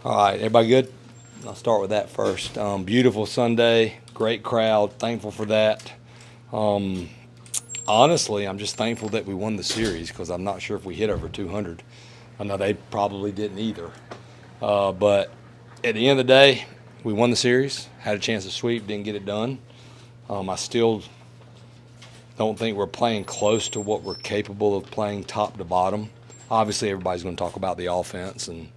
All right, everybody good? I'll start with that first. Beautiful Sunday, great crowd, thankful for that. Um, Honestly, I'm just thankful that we won the series because I'm not sure if we hit over 200. I know they probably didn't either. But at the end of the day, we won the series, had a chance to sweep, didn't get it done. I still don't think we're playing close to what we're capable of playing top to bottom. Obviously, everybody's going to talk about the offense, and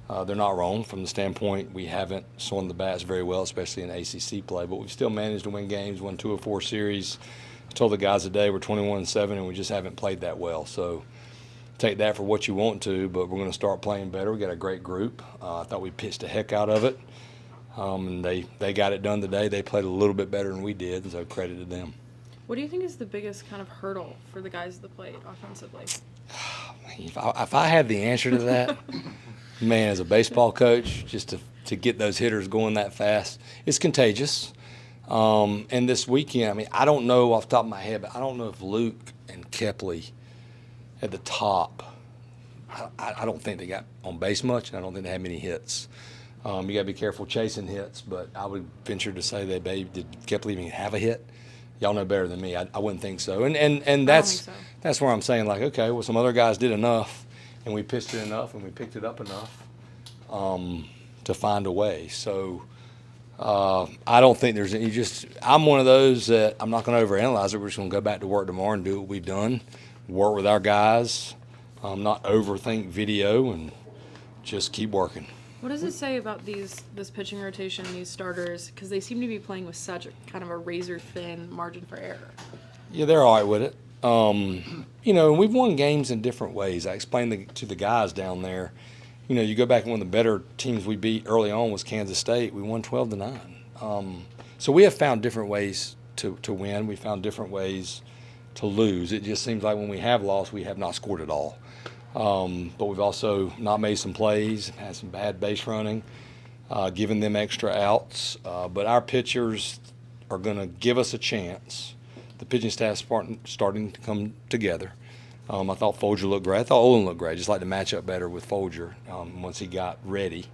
they're not wrong from the standpoint we haven't swung the bats very well, especially in ACC play. But we've still managed to win games, won 2 of 4 series. I told the guys today we're 21-7, and we just haven't played that well. So take that for what you want to, but we're going to start playing better. We got a great group. I thought we pitched the heck out of it, and they got it done today. They played a little bit better than we did, so credit to them. What do you think is the biggest kind of hurdle for the guys at the plate offensively? If I had the answer to that, man, as a baseball coach, just to get those hitters going that fast, it's contagious. And this weekend, I mean, I don't know off the top of my head, but I don't know if Luke and Kepley at the top, I don't think they got on base much, and I don't think they had many hits. You got to be careful chasing hits, but I would venture to say that did Kepley even have a hit? Y'all know better than me. I wouldn't think so. And that's where I'm saying, like, okay, well, some other guys did enough, and we pitched it enough, and we picked it up enough to find a way. So I don't think there's any I'm one of those that I'm not going to overanalyze it. We're just going to go back to work tomorrow and do what we've done, work with our guys, not overthink video, and just keep working. What does it say about this pitching rotation, these starters? Because they seem to be playing with such a kind of a razor-thin margin for error. Yeah, they're all right with it. We've won games in different ways. I explained to the guys down there, you go back and one of the better teams we beat early on was Kansas State. We won 12-9. So we have found different ways to win. We found different ways to lose. It just seems like when we have lost, we have not scored at all. But we've also not made some plays, had some bad base running, given them extra outs. But our pitchers are going to give us a chance. The pitching staff's starting to come together. I thought Folger looked great. I thought Olin looked great. Just like to match up better with Folger once he got ready.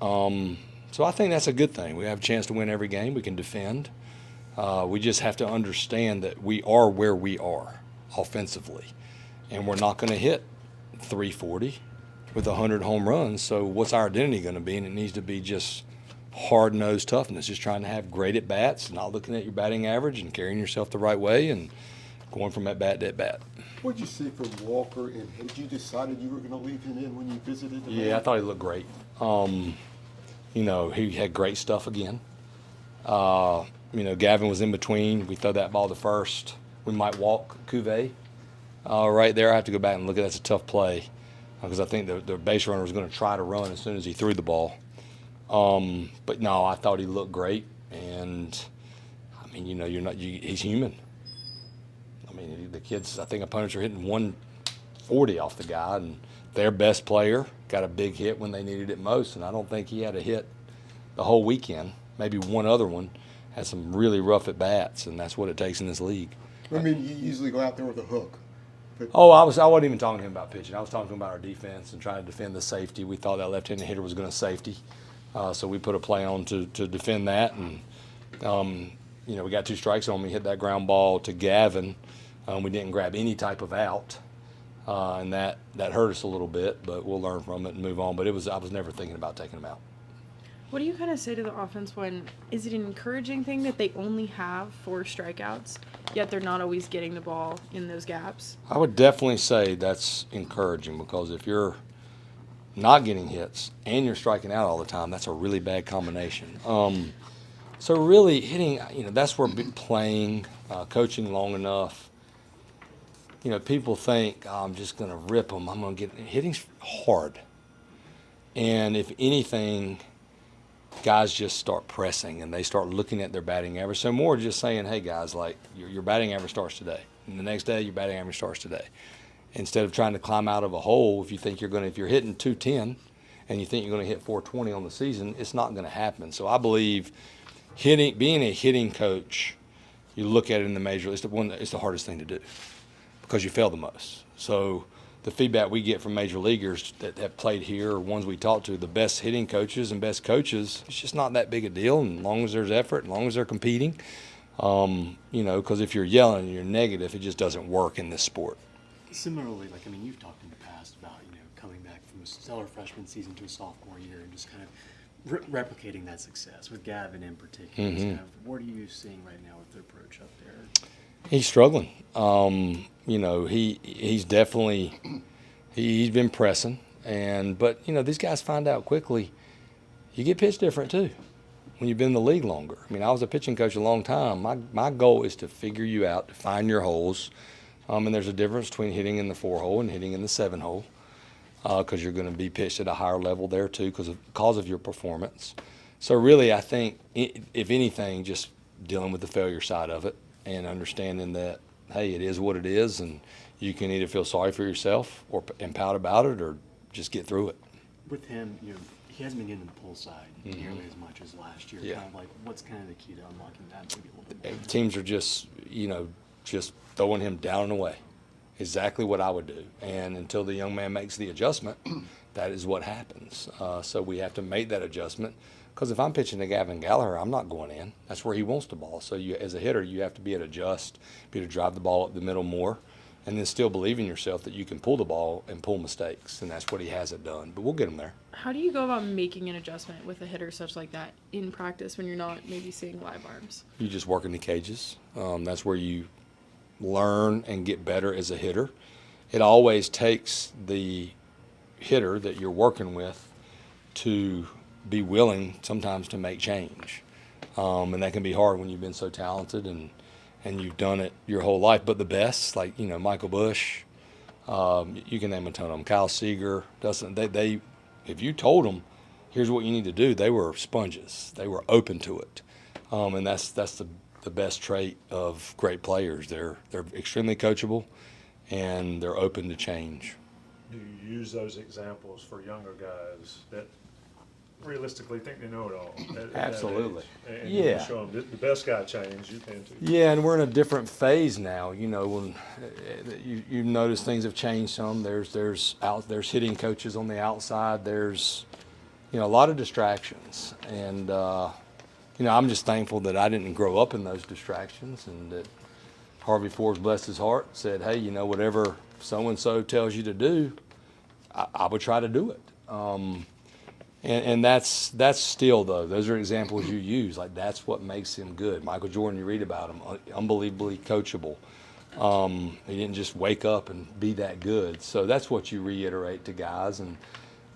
So I think that's a good thing. We have a chance to win every game. We can defend. We just have to understand that we are where we are offensively. And we're not going to hit 340 with 100 home runs. So what's our identity going to be? And it needs to be just hard-nosed toughness, just trying to have great at-bats, not looking at your batting average and carrying yourself the right way and going from at-bat to at-bat. What did you see from Walker, and had you decided you were going to leave him in when you visited the Yeah, I thought he looked great. He had great stuff again. Gavin was in between. We throw that ball to first. We might walk Cuvée. Right there, I have to go back and look at that's a tough play because I think the base runner was going to try to run as soon as he threw the ball. But no, I thought he looked great, and I mean, he's human. I mean, the kids, I think opponents are hitting 140 off the guy, and their best player got a big hit when they needed it most, and I don't think he had a hit the whole weekend. Maybe one other one had some really rough at bats, and that's what it takes in this league. I mean, you usually go out there with a hook. I wasn't even talking to him about pitching. I was talking to him about our defense and trying to defend the safety. We thought that left-handed hitter was going to safety, so we put a play on to defend that. And we got 2 strikes on me. Hit that ground ball to Gavin. We didn't grab any type of out, and that hurt us a little bit. But we'll learn from it and move on. But I was never thinking about taking him out. What do you kind of say to the offense is it an encouraging thing that they only have 4 strikeouts, yet they're not always getting the ball in those gaps? I would definitely say that's encouraging because if you're not getting hits and you're striking out all the time, that's a really bad combination. So really hitting, that's where playing, coaching long enough, people think, I'm just going to rip them. I'm going to hitting's hard. And if anything, guys just start pressing and they start looking at their batting average. So more just saying, hey, guys, like your batting average starts today. And the next day, your batting average starts today. Instead of trying to climb out of a hole, if you're hitting 210 and you think you're going to hit 420 on the season, it's not going to happen. So I believe being a hitting coach, you look at it in the major, it's the hardest thing to do because you fail the most. So the feedback we get from major leaguers that have played here or ones we talk to, the best hitting coaches and best coaches, it's just not that big a deal. And as long as there's effort, as long as they're competing, because if you're yelling and you're negative, it just doesn't work in this sport. Similarly, you've talked in the past about, coming back from a stellar freshman season to a sophomore year and just kind of replicating that success with Gavin in particular. Mm-hmm. What are you seeing right now with the approach up there? He's struggling. He's definitely he's been pressing, but these guys find out quickly. You get pitched different too when you've been in the league longer. I was a pitching coach a long time. My goal is to figure you out, to find your holes, and there's a difference between hitting in the 4-hole and hitting in the 7-hole, because you're going to be pitched at a higher level there too because of your performance. So really, I think if anything, just dealing with the failure side of it and understanding that, hey, it is what it is, and you can either feel sorry for yourself and pout about it or just get through it. With him, he hasn't been getting the pull side nearly as much as last year. Yeah. What's kind of the key to unlocking that maybe a little bit more? Teams are just throwing him down and away. Exactly what I would do. And until the young man makes the adjustment, that is what happens. So we have to make that adjustment. Because if I'm pitching to Gavin Gallagher, I'm not going in. That's where he wants the ball. So as a hitter, you have to be able to adjust, be able to drive the ball up the middle more, and then still believe in yourself that you can pull the ball and pull mistakes. And that's what he hasn't done. But we'll get him there. How do you go about making an adjustment with a hitter such like that in practice when you're not maybe seeing live arms? You just work in the cages. That's where you learn and get better as a hitter. It always takes the hitter that you're working with to be willing sometimes to make change. And that can be hard when you've been so talented and you've done it your whole life. But the best, like, Michael Bush, you can name a ton of them. Kyle Seager, Dustin, they if you told them, here's what you need to do, they were sponges. They were open to it. And that's the best trait of great players. They're extremely coachable, and they're open to change. Do you use those examples for younger guys that realistically think they know it all? Absolutely. And Yeah. you show them the best guy changed, you can too. Yeah, and we're in a different phase now. When you notice things have changed some. There's hitting coaches on the outside. There's a lot of distractions, and I'm just thankful that I didn't grow up in those distractions, and that Harvey Forbes, bless his heart, said, hey, whatever so-and-so tells you to do, I would try to do it. And that's still, though, those are examples you use. Like, that's what makes him good. Michael Jordan, you read about him, unbelievably coachable. He didn't just wake up and be that good. So that's what you reiterate to guys. And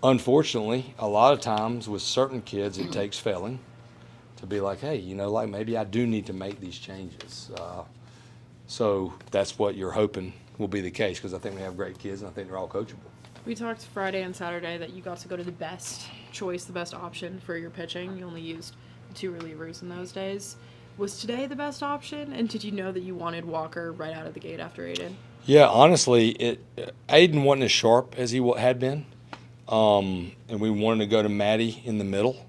unfortunately, a lot of times with certain kids, it takes failing to be like, hey, maybe I do need to make these changes. So that's what you're hoping will be the case, because I think we have great kids and I think they're all coachable. We talked Friday and Saturday that you got to go to the best choice, the best option for your pitching. You only used 2 relievers in those days. Was today the best option? And did you know that you wanted Walker right out of the gate after Aiden? Yeah, honestly, Aiden wasn't as sharp as he had been. And we wanted to go to Matty in the middle.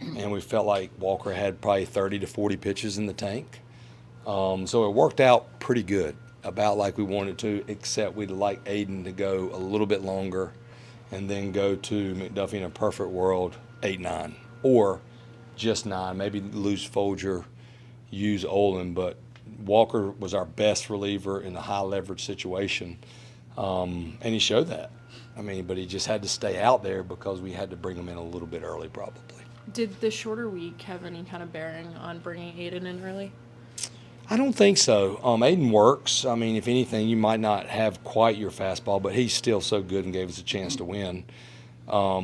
And we felt like Walker had probably 30 to 40 pitches in the tank. So it worked out pretty good, about like we wanted to, except we'd like Aiden to go a little bit longer and then go to McDuffie in a perfect world 8-9, or just 9, maybe lose Folger, use Olin. But Walker was our best reliever in a high leverage situation, and he showed that. But he just had to stay out there because we had to bring him in a little bit early probably. Did the shorter week have any kind of bearing on bringing Aiden in early? I don't think so. Aiden works. If anything, you might not have quite your fastball, but he's still so good and gave us a chance to win. But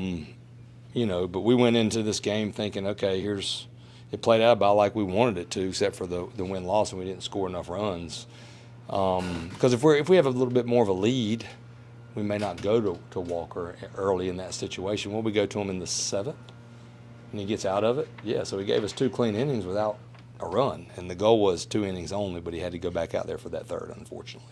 we went into this game thinking, okay, it played out about like we wanted it to, except for the win-loss, and we didn't score enough runs. Because if we have a little bit more of a lead, we may not go to Walker early in that situation. Will we go to him in the 7th? And he gets out of it? Yeah, so he gave us 2 clean innings without a run. And the goal was 2 innings only, but he had to go back out there for that 3rd, unfortunately.